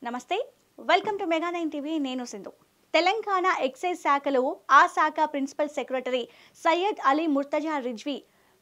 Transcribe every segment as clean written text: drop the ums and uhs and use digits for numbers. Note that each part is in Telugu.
నమస్తే వెల్కమ్ టు మెగా 9 టీవీ నేను సింధు తెలంగాణ ఎక్సైజ్ శాఖలో ఆ శాఖ principal secretary Syed Ali Murtaza Rizvi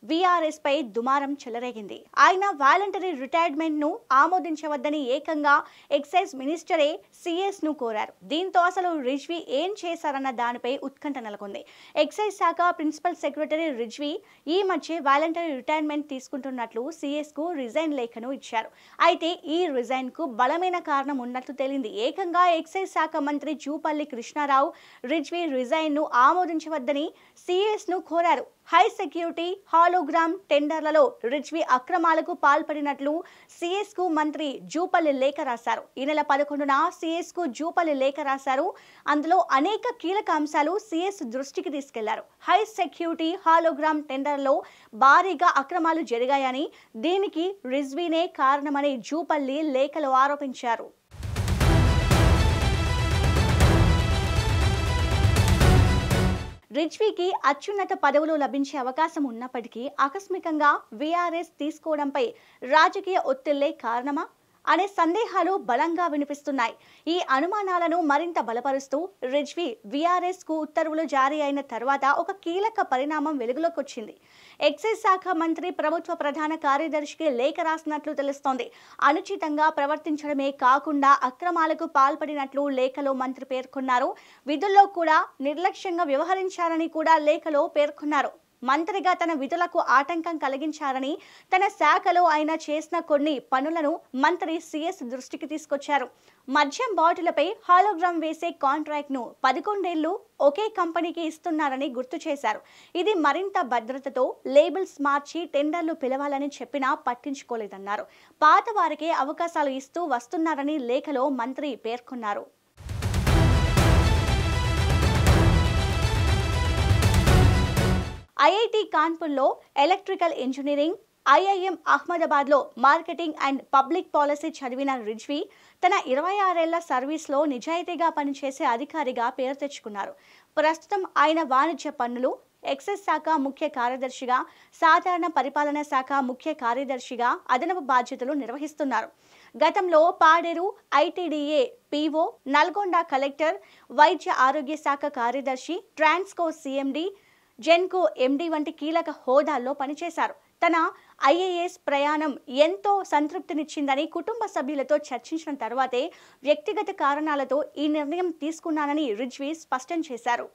VRS పై దుమారం చెలరేగింది. ఆయన వాలంటరీ రిటైర్మెంట్ ను ఆమోదించవద్దని ఏకంగా ఎక్సైజ్ మినిస్టరే సిఎస్ ను కోరారు. దీంతో అసలు రిజ్వీ ఏం చేశారన్న దానిపై ఉత్కంఠ నెలకొంది. ఎక్సైజ్ శాఖ ప్రిన్సిపల్ సెక్రటరీ రిజ్వీ ఈ మధ్య వాలంటరీ రిటైర్మెంట్ తీసుకుంటున్నట్లు సిఎస్ కు రిజైన్ లేఖను ఇచ్చారు. అయితే ఈ రిజైన్ కు బలమైన కారణం ఉన్నట్లు తేలింది. ఏకంగా ఎక్సైజ్ శాఖ మంత్రి జూపల్లి కృష్ణారావు రిజ్వీ రిజైన్ ను ఆమోదించవద్దని సిఎస్ ను కోరారు. హై సెక్యూరిటీ హాలోగ్రామ్ టెండర్లలో రిజ్వీ అక్రమాలకు పాల్పడినట్లు సిఎస్ కు మంత్రి జూపల్లి లేఖ రాశారు. ఈ నెల 11న సిఎస్ కు జూపల్లి లేఖ రాశారు. అందులో అనేక కీలక అంశాలు సిఎస్ దృష్టికి తీసుకెళ్లారు. హై సెక్యూరిటీ హాలోగ్రామ్ టెండర్లో భారీగా అక్రమాలు జరిగాయని, దీనికి రిజ్వీనే కారణమని జూపల్లి లేఖలో ఆరోపించారు. రిజ్వీకి అత్యున్నత పదవులు లభించే అవకాశం ఉన్నప్పటికీ ఆకస్మికంగా వీఆర్ఎస్ తీసుకోవడంపై రాజకీయ ఒత్తిళ్లే కారణమా అనే సందేహాలు బలంగా వినిపిస్తున్నాయి. ఈ అనుమానాలను మరింత బలపరుస్తూ రిజ్వీ వీఆర్ఎస్ కు ఉత్తర్వులు జారీ అయిన తర్వాత ఒక కీలక పరిణామం వెలుగులోకి వచ్చింది. ఎక్సైజ్ శాఖ మంత్రి ప్రభుత్వ ప్రధాన కార్యదర్శికి లేఖ రాసినట్లు తెలుస్తోంది. అనుచితంగా ప్రవర్తించడమే కాకుండా అక్రమాలకు పాల్పడినట్లు లేఖలో మంత్రి పేర్కొన్నారు. విధుల్లో కూడా నిర్లక్ష్యంగా వ్యవహరించారని కూడా లేఖలో పేర్కొన్నారు. మంత్రిగా తన విధులకు ఆటంకం కలిగించారని, తన శాఖలో ఆయన చేసిన కొన్ని పనులను మంత్రి సిఎస్ దృష్టికి తీసుకొచ్చారు. మద్యం బాటిలపై హాలోగ్రామ్ వేసే కాంట్రాక్ట్ ను 11 ఏళ్లు ఒకే కంపెనీకి ఇస్తున్నారని గుర్తు చేశారు. ఇది మరింత భద్రతతో లేబుల్స్ మార్చి టెండర్లు పిలవాలని చెప్పినా పట్టించుకోలేదన్నారు. పాత వారికే అవకాశాలు ఇస్తూ వస్తున్నారని లేఖలో మంత్రి పేర్కొన్నారు. ఐఐటి కాన్పూర్లో ఎలక్ట్రికల్ ఇంజనీరింగ్, ఐఐఎం అహ్మదాబాద్లో మార్కెటింగ్ అండ్ పబ్లిక్ పాలసీ చదివిన రిజ్వీ తన 26 ఏళ్ల సర్వీస్లో నిజాయితీగా పనిచేసే అధికారిగా పేరు తెచ్చుకున్నారు. ప్రస్తుతం ఆయన వాణిజ్య పన్నులు, ఎక్సైజ్ శాఖ ముఖ్య కార్యదర్శిగా, సాధారణ పరిపాలన శాఖ ముఖ్య కార్యదర్శిగా అదనపు బాధ్యతలు నిర్వహిస్తున్నారు. గతంలో Paderu ITDA PO, Nalgonda collector, వైద్య ఆరోగ్య శాఖ కార్యదర్శి, ట్రాన్స్కో సిఎండి, జెన్కో ఎండి వంటి కీలక హోదాల్లో పనిచేశారు. తన ఐఏఎస్ ప్రయాణం ఎంతో సంతృప్తినిచ్చిందని కుటుంబ సభ్యులతో చర్చించిన తర్వాతే వ్యక్తిగత కారణాలతో ఈ నిర్ణయం తీసుకున్నానని రిజ్వీ స్పష్టం చేశారు.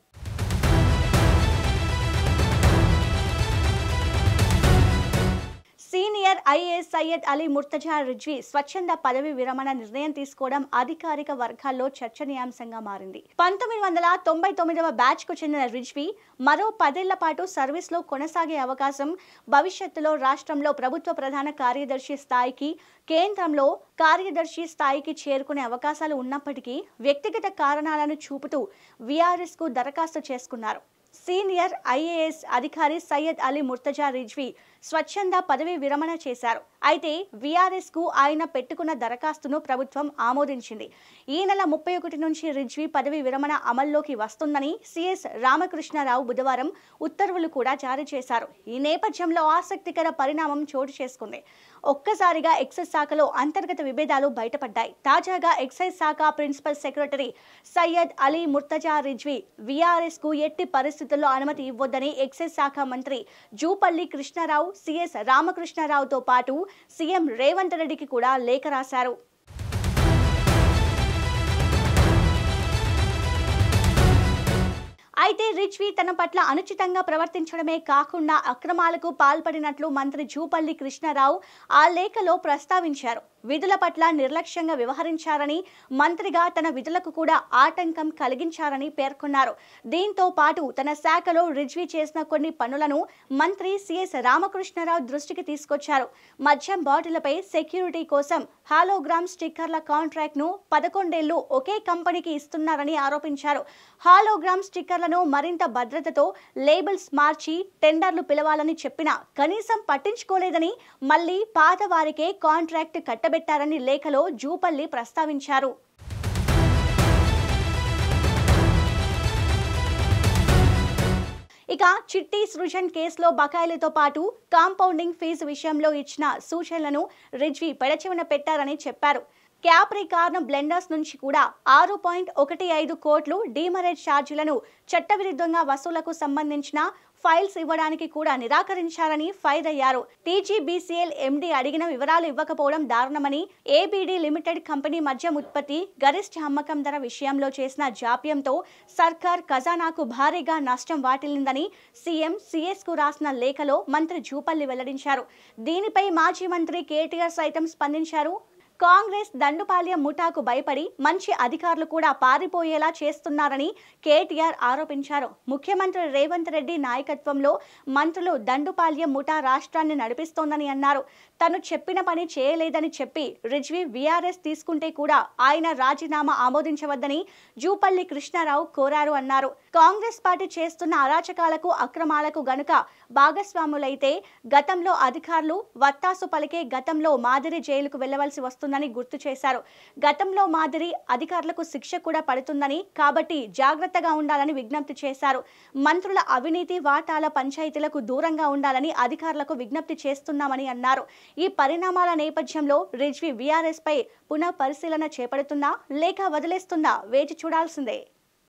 సీనియర్ ఐఏఎస్ సయ్యద్ అలీ ముర్తజా రిజ్వీ స్వచ్ఛంద పదవి విరమణ నిర్ణయం తీసుకోవడం అధికారిక వర్గాల్లో చర్చనీయాంశంగా మారింది. 1999వ బ్యాచ్ కు చెందిన రిజ్వీ మరో 10 ఏళ్ల పాటు సర్వీస్ లో కొనసాగే అవకాశం, భవిష్యత్తులో రాష్ట్రంలో ప్రభుత్వ ప్రధాన కార్యదర్శి స్థాయికి, కేంద్రంలో కార్యదర్శి స్థాయికి చేరుకునే అవకాశాలు ఉన్నప్పటికీ వ్యక్తిగత కారణాలను చూపుతూ వీఆర్ఎస్ కు దరఖాస్తు చేసుకున్నారు. సీనియర్ ఐఏఎస్ అధికారి సయ్యద్ అలీ ముర్తజా రిజ్వీ స్వచ్ఛంద పదవి విరమణ చేశారు. అయితే వీఆర్ఎస్ కు ఆయన పెట్టుకున్న దరఖాస్తును ప్రభుత్వం ఆమోదించింది. ఈ నెల 31 నుంచి రిజ్వీ పదవి విరమణ అమల్లోకి వస్తుందని సిఎస్ రామకృష్ణారావు బుధవారం ఉత్తర్వులు కూడా జారీ చేశారు. ఈ నేపథ్యంలో ఆసక్తికర పరిణామం చోటు చేసుకుంది. ఒక్కసారిగా ఎక్సైజ్ శాఖలో అంతర్గత విభేదాలు బయటపడ్డాయి. తాజాగా ఎక్సైజ్ శాఖ principal secretary Syed Ali Murtaza Rizvi VRS కు ఎట్టి పరిస్థితుల్లో అనుమతి ఇవ్వొద్దని ఎక్సైజ్ శాఖ మంత్రి జూపల్లి కృష్ణారావు, సిఎస్ రామకృష్ణారావుతో పాటు సీఎం రేవంత్ రెడ్డికి కూడా లేఖ రాశారు. అయితే రిజ్వీ తన పట్ల అనుచితంగా ప్రవర్తించడమే కాకుండా అక్రమాలకు పాల్పడినట్లు మంత్రి జూపల్లి కృష్ణారావు ఆ లేఖలో ప్రస్తావించారు. విధుల పట్ల నిర్లక్ష్యంగా వ్యవహరించారని, మంత్రిగా తన విధులకు కూడా ఆటంకం కలిగించారని పేర్కొన్నారు. దీంతో పాటు తన శాఖలో రిజ్వీ చేసిన కొన్ని పనులను మంత్రి సిఎస్ రామకృష్ణారావు దృష్టికి తీసుకొచ్చారు. మద్యం బాటిలపై సెక్యూరిటీ కోసం హాలోగ్రామ్ స్టిక్కర్ల కాంట్రాక్ట్ ను 11 ఏళ్లు ఒకే కంపెనీకి ఇస్తున్నారని ఆరోపించారు. హాలోగ్రామ్ స్టిక్కర్లను మరింత భద్రతతో లేబుల్స్ మార్చి టెండర్లు పిలవాలని చెప్పినా కనీసం పట్టించుకోలేదని, మళ్లీ పాత వారికే కాంట్రాక్ట్ కట్టబెట్టారని లేఖలో జూపల్లి ప్రస్తావించారు. ఇక చిట్టి సృజన్ కేసులో బకాయిలతో పాటు కాంపౌండింగ్ ఫీజు విషయంలో ఇచ్చిన సూచనలను రిజ్వీ పెడచెవిన పెట్టారని చెప్పారు. క్యాప్రీ కార్న్ బ్లెండర్స్ నుంచి కూడా 6.15 కోట్లు డీమరేజ్ ఛార్జీలను చట్టవిరుద్ధంగా వసూలకు సంబంధించిన ఫైల్స్ ఇవ్వడానికి కూడా నిరాకరించారని ఫైర్ అయ్యారు. టీజీబీసీఎల్ ఎండీ అడిగిన వివరాలు ఇవ్వకపోవడం దారుణమని, ఏబీడీ లిమిటెడ్ కంపెనీ మద్యం ఉత్పత్తి గరిష్ట అమ్మకం ధర విషయంలో చేసిన జాప్యంతో సర్కార్ ఖజానాకు భారీగా నష్టం వాటిల్లిందని సీఎం సీఎస్ కు రాసిన లేఖలో మంత్రి జూపల్లి వెల్లడించారు. దీనిపై మాజీ మంత్రి కేటీఆర్ సైతం స్పందించారు. కాంగ్రెస్ దండుపాల్యం ముఠాకు భయపడి మంచి అధికారులు కూడా పారిపోయేలా చేస్తున్నారని కేటీఆర్ ఆరోపించారు. ముఖ్యమంత్రి రేవంత్ రెడ్డి నాయకత్వంలో మంత్రులు దండుపాల్యం ముఠా రాష్ట్రాన్ని నడిపిస్తోందని అన్నారు. తను చెప్పిన పని చేయలేదని చెప్పి రిజ్వీ వీఆర్ఎస్ తీసుకుంటే కూడా ఆయన రాజీనామా ఆమోదించవద్దని జూపల్లి కృష్ణారావు కోరారు అన్నారు. కాంగ్రెస్ పార్టీ చేస్తున్న అరాచకాలకు అక్రమాలకు గనుక భాగస్వాములైతే గతంలో అధికారులు వత్తాసు పలికే గతంలో మాదిరి జైలుకు వెళ్లవలసి వస్తుందని గుర్తు చేశారు. గతంలో మాదిరి అధికారులకు శిక్ష కూడా పడుతుందని, కాబట్టి జాగ్రత్తగా ఉండాలని విజ్ఞప్తి చేశారు. మంత్రుల అవినీతి వాటాల పంచాయతీలకు దూరంగా ఉండాలని అధికారులకు విజ్ఞప్తి చేస్తున్నామని అన్నారు. ఈ పరిణామాల నేపథ్యంలో రిజ్వీ వీఆర్ఎస్ పై పునః పరిశీలన చేపడుతుందా లేక వదిలేస్తుందా వేచి చూడాల్సిందే.